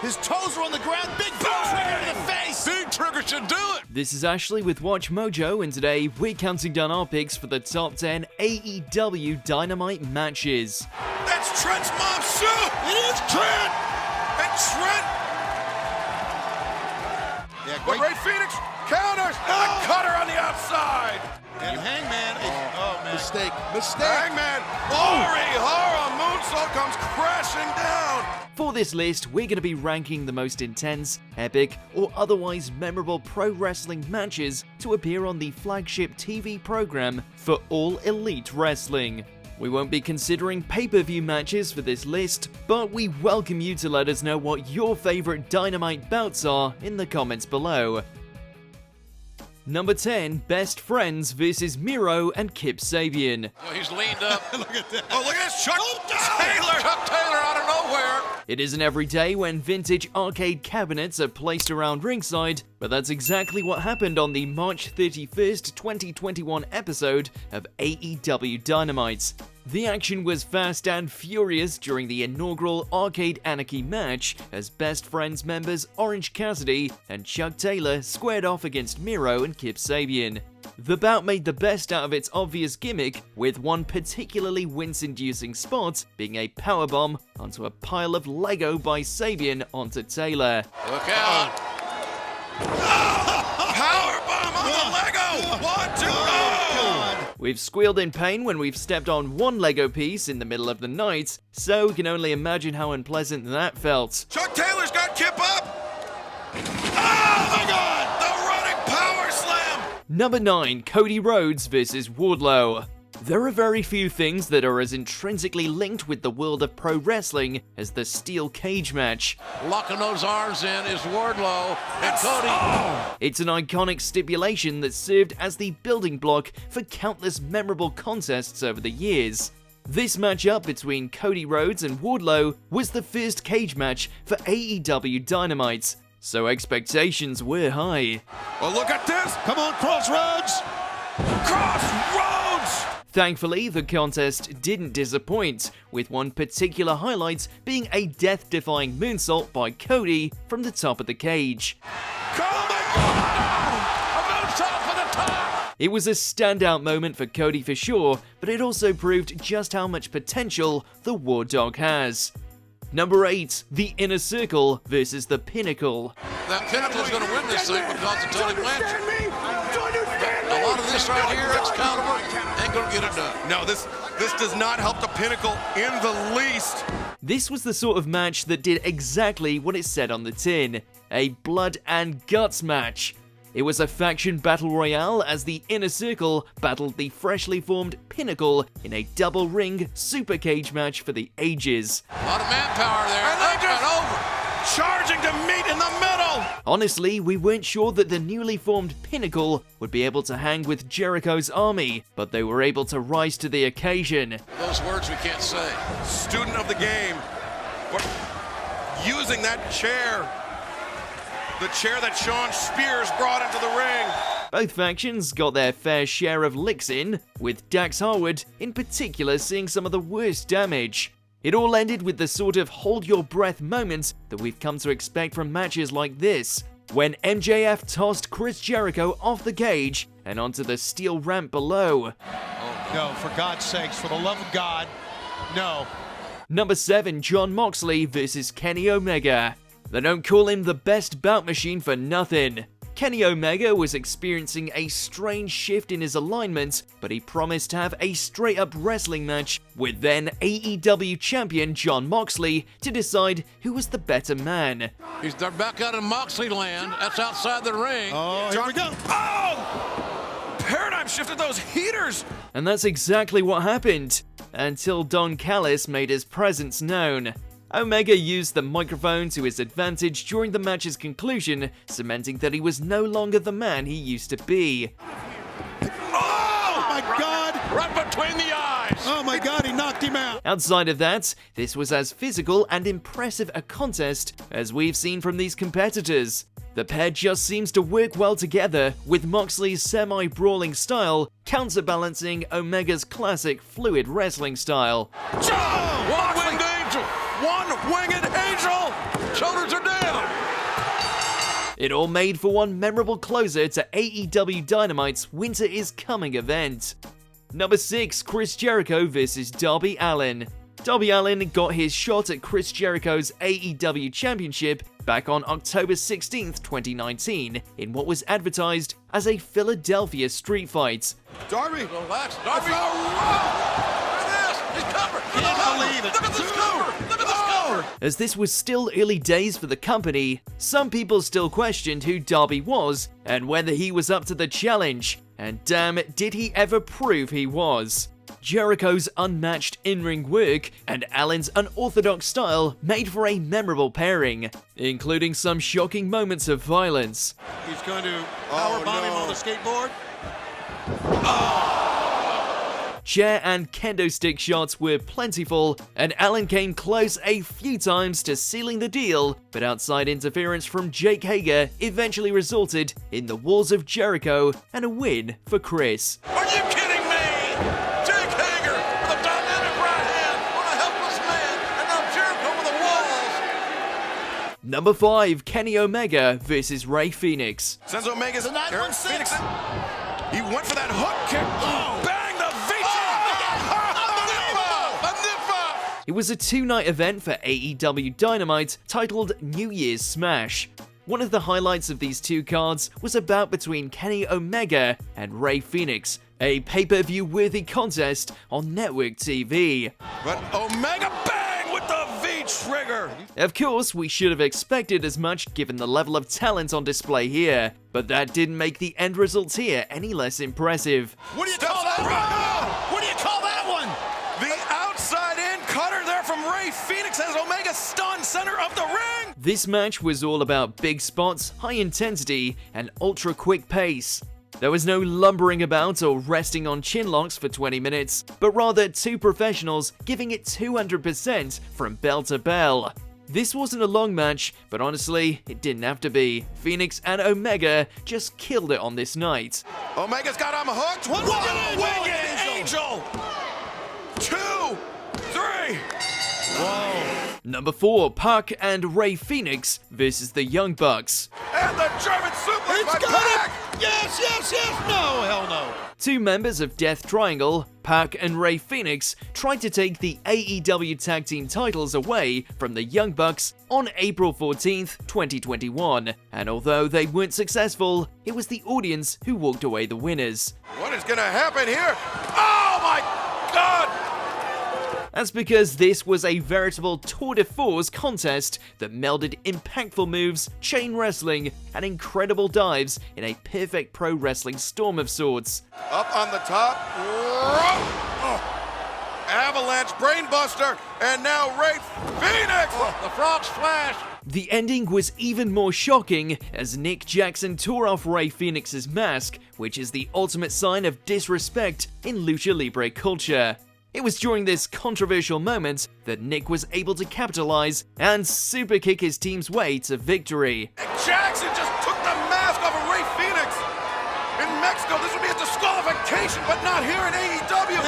His toes are on the ground. Big boom trigger to the face. Big trigger should do it. This is Ashley with Watch Mojo, and today we're counting down our picks for the top 10 AEW Dynamite matches. That's Trent's mom's shoe. It is Trent. And Trent. Yeah, But Ray Phoenix counters. A cutter on the outside. And Hangman. Oh, man. Mistake. Hangman. Glory horror. Moonsault comes crashing down. For this list, we're going to be ranking the most intense, epic, or otherwise memorable pro wrestling matches to appear on the flagship TV program for All Elite Wrestling. We won't be considering pay-per-view matches for this list, but we welcome you to let us know what your favorite Dynamite bouts are in the comments below. Number 10, Best Friends vs. Miro and Kip Sabian. Oh, he's leaned up. Look at that. Oh, look at this. Chuck Taylor. Chuck Taylor out of nowhere. It isn't every day when vintage arcade cabinets are placed around ringside, but that's exactly what happened on the March 31st, 2021 episode of AEW Dynamite. The action was fast and furious during the inaugural Arcade Anarchy match as Best Friends members Orange Cassidy and Chuck Taylor squared off against Miro and Kip Sabian. The bout made the best out of its obvious gimmick, with one particularly wince-inducing spot being a powerbomb onto a pile of Lego by Sabian onto Taylor. Look out. Powerbomb on the Lego. 1, 2, go. We've squealed in pain when we've stepped on one Lego piece in the middle of the night, so we can only imagine how unpleasant that felt. Chuck Taylor's got Kip up. Oh, my God. The running power slam. Number 9, Cody Rhodes vs. Wardlow. There are very few things that are as intrinsically linked with the world of pro wrestling as the steel cage match. Locking those arms in is Wardlow and Cody. It's an iconic stipulation that served as the building block for countless memorable contests over the years. This matchup between Cody Rhodes and Wardlow was the first cage match for AEW Dynamite, so expectations were high. Well, look at this. Come on, Crossroads. Crossroads. Thankfully, the contest didn't disappoint, with one particular highlight being a death-defying moonsault by Cody from the top of the cage. Oh my God! A moonsault for the top! It was a standout moment for Cody for sure, but it also proved just how much potential the War Dog has. Number 8, The Inner Circle versus The Pinnacle. That Pinnacle's going to win this thing because of Tony Blanchard. A lot of this right here, Excalibur, ain't going to get it done. No, this does not help the Pinnacle in the least. This was the sort of match that did exactly what it said on the tin, a blood and guts match. It was a faction battle royale as the Inner Circle battled the freshly formed Pinnacle in a double ring super cage match for the ages. A lot of manpower there. And they just over. Charging to meet in the middle. Honestly, we weren't sure that the newly formed Pinnacle would be able to hang with Jericho's army, but they were able to rise to the occasion. Those words we can't say. Student of the game. Using that chair. The chair that Sean Spears brought into the ring. Both factions got their fair share of licks in, with Dax Harwood in particular seeing some of the worst damage. It all ended with the sort of hold-your-breath moments that we've come to expect from matches like this, when MJF tossed Chris Jericho off the cage and onto the steel ramp below. No, for God's sakes, for the love of God, no. Number 7, Jon Moxley vs. Kenny Omega. They don't call him the best bout machine for nothing. Kenny Omega was experiencing a strange shift in his alignment, but he promised to have a straight-up wrestling match with then AEW champion Jon Moxley to decide who was the better man. They're back out in Moxley land. That's outside the ring. Oh, here we go. Oh! Paradigm shifted those heaters. And that's exactly what happened, until Don Callis made his presence known. Omega used the microphone to his advantage during the match's conclusion, cementing that he was no longer the man he used to be. Oh my God! Right between the eyes! Oh my God, he knocked him out! Outside of that, this was as physical and impressive a contest as we've seen from these competitors. The pair just seems to work well together, with Moxley's semi-brawling style counterbalancing Omega's classic fluid wrestling style. One-winged angel! One-winged angel! Shoulders are down! It all made for one memorable closer to AEW Dynamite's Winter is Coming event. Number 6, Chris Jericho vs. Darby Allin. Darby Allin got his shot at Chris Jericho's AEW Championship back on October 16th, 2019, in what was advertised as a Philadelphia street fight. Darby! Relax. Darby! There it is! He's covered! Can't believe it. Look at this cover! Look at this cover! As this was still early days for the company, some people still questioned who Darby was and whether he was up to the challenge, and damn, did he ever prove he was. Jericho's unmatched in-ring work and Allin's unorthodox style made for a memorable pairing, including some shocking moments of violence. He's going to powerbomb him on the skateboard. Chair and kendo stick shots were plentiful, and Allin came close a few times to sealing the deal, but outside interference from Jake Hager eventually resulted in the Walls of Jericho and a win for Chris. Are you kidding me? Jake Hager with a dynamic right hand on a helpless man, and now Jericho with the walls. Number 5, Kenny Omega vs. Rey Fenix. Sends Omega's The 916. He went for that hook kick. Bang the V-trigger. It was a 2-night event for AEW Dynamite titled New Year's Smash. One of the highlights of these two cards was a bout between Kenny Omega and Rey Fenix, a pay-per-view worthy contest on network TV. But Omega bang with the V-trigger. Of course, we should have expected as much given the level of talent on display here, but that didn't make the end results here any less impressive. What do you call that one? What do you call that one? The outside-in cutter there from Rey Fenix has Omega stunned center of the ring. This match was all about big spots, high intensity, and ultra quick pace. There was no lumbering about or resting on chin locks for 20 minutes, but rather two professionals giving it 200% from bell to bell. This wasn't a long match, but honestly, it didn't have to be. Phoenix and Omega just killed it on this night. Omega's got him hooked. One winged angel. 2, 3. Whoa. Number 4, Pac and Rey Fenix versus the Young Bucks. And the German suplex by It's got Pac. it. Yes. No, hell no. Two members of Death Triangle, Pac and Rey Fenix, tried to take the AEW Tag Team titles away from the Young Bucks on April 14th, 2021, and although they weren't successful, it was the audience who walked away the winners. What is gonna happen here? Oh my God! That's because this was a veritable tour de force contest that melded impactful moves, chain wrestling, and incredible dives in a perfect pro wrestling storm of sorts. Up on the top. Avalanche brainbuster, and now Rey Fenix. The frog splash. The ending was even more shocking as Nick Jackson tore off Rey Fenix's mask, which is the ultimate sign of disrespect in Lucha Libre culture. It was during this controversial moment that Nick was able to capitalize and super kick his team's way to victory. Jackson just took the mask off of Rey Fenix. In Mexico, this would be a disqualification, but not here in AEW.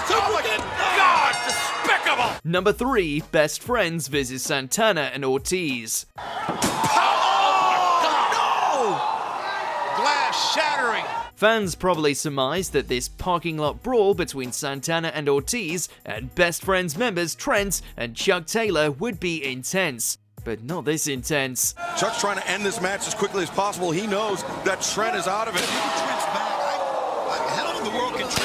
Oh my God, despicable! Number 3, Best Friends vs. Santana and Ortiz. Oh, no! Glass shattering. Fans probably surmised that this parking lot brawl between Santana and Ortiz and Best Friends members Trent and Chuck Taylor would be intense. But not this intense. Chuck's trying to end this match as quickly as possible. He knows that Trent is out of it. Trent's back. How in the world can Trent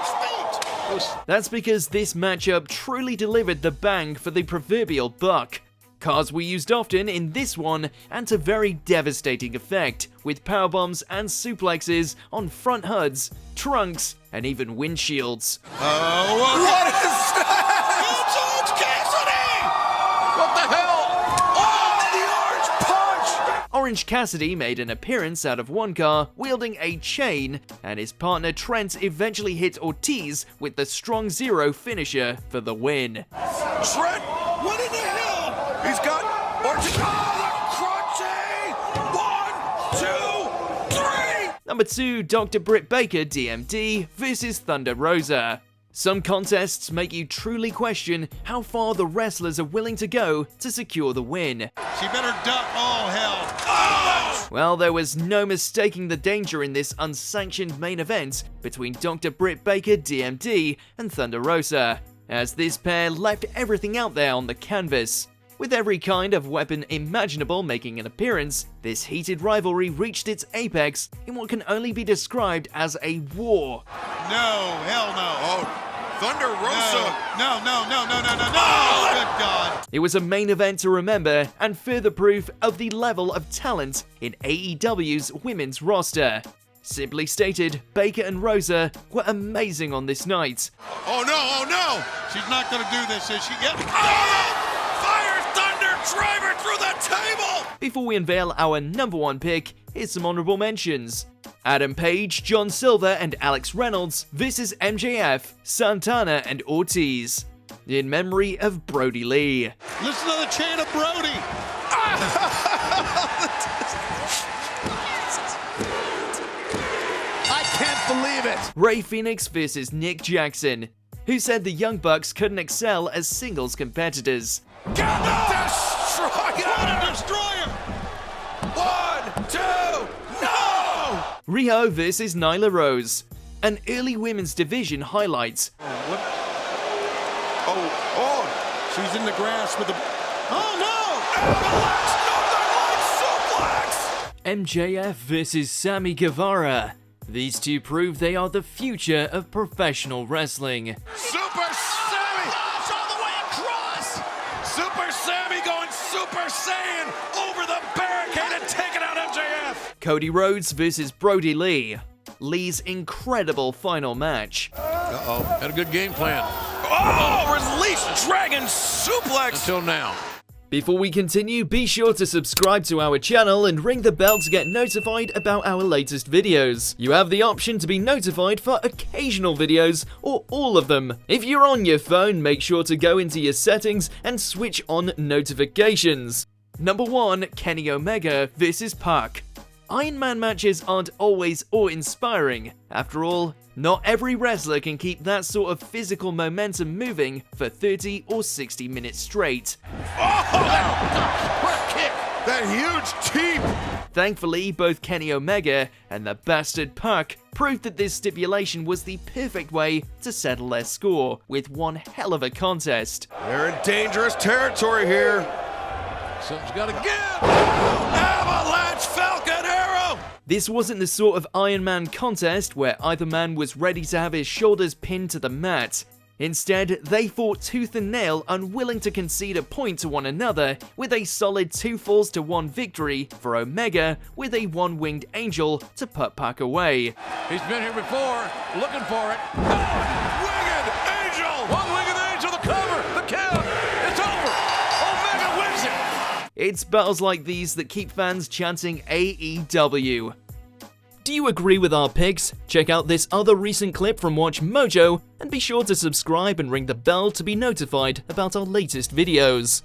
escape? That's because this matchup truly delivered the bang for the proverbial buck. Cars were used often in this one and to very devastating effect, with powerbombs and suplexes on front hoods, trunks, and even windshields. What is that? It's Orange Cassidy! What the hell? Oh, the orange punch! Orange Cassidy made an appearance out of one car wielding a chain, and his partner Trent eventually hit Ortiz with the Strong Zero finisher for the win. Trent, what in the hell? He's got Ortiz. Oh, the crunchy! 1, 2, 3! Number 2, Dr. Britt Baker, DMD, versus Thunder Rosa. Some contests make you truly question how far the wrestlers are willing to go to secure the win. She better duck. Oh, hell. Oh! Well, there was no mistaking the danger in this unsanctioned main event between Dr. Britt Baker, DMD, and Thunder Rosa, as this pair left everything out there on the canvas. With every kind of weapon imaginable making an appearance, this heated rivalry reached its apex in what can only be described as a war. No, hell no. Oh, Thunder Rosa. No. Oh, good God. It was a main event to remember and further proof of the level of talent in AEW's women's roster. Simply stated, Baker and Rosa were amazing on this night. Oh no. She's not going to do this, is she? Yep. Oh! Fire Thunder Driver through the table! Before we unveil our number one pick, here's some honorable mentions. Adam Page, John Silver, and Alex Reynolds versus MJF, Santana, and Ortiz. In memory of Brody Lee. Listen to the chant of Brody. I can't believe it. Rey Fenix versus Nick Jackson, who said the Young Bucks couldn't excel as singles competitors. Destroyer! What a destroyer. 1, 2, no! Riho versus Nyla Rose, an early women's division highlight. Oh, she's in the grass with the... Oh, no! Northern Lights suplex! MJF versus Sammy Guevara. These two prove they are the future of professional wrestling. Super Sammy! It's all the way across! Super Sammy going Super Saiyan over the barricade and taking out MJF! Cody Rhodes versus Brody Lee. Lee's incredible final match. Uh-oh. Had a good game plan. Oh, release Dragon Suplex! Until now. Before we continue, be sure to subscribe to our channel and ring the bell to get notified about our latest videos. You have the option to be notified for occasional videos or all of them. If you're on your phone, make sure to go into your settings and switch on notifications. Number 1, Kenny Omega versus Pac. Iron Man matches aren't always awe-inspiring. After all, not every wrestler can keep that sort of physical momentum moving for 30 or 60 minutes straight. What a kick! That huge teep! Thankfully, both Kenny Omega and the bastard Pac proved that this stipulation was the perfect way to settle their score, with one hell of a contest. They're in dangerous territory here. Something's gotta give! Avalanche Falcon Arrow! This wasn't the sort of Iron Man contest where either man was ready to have his shoulders pinned to the mat. Instead, they fought tooth and nail, unwilling to concede a point to one another, with a solid 2-1 victory for Omega, with a one-winged angel to put Pac away. He's been here before, looking for it. Winged Angel! One-winged angel, the cover, the count, it's over! Omega wins it! It's battles like these that keep fans chanting AEW. Do you agree with our picks? Check out this other recent clip from Watch Mojo, and be sure to subscribe and ring the bell to be notified about our latest videos.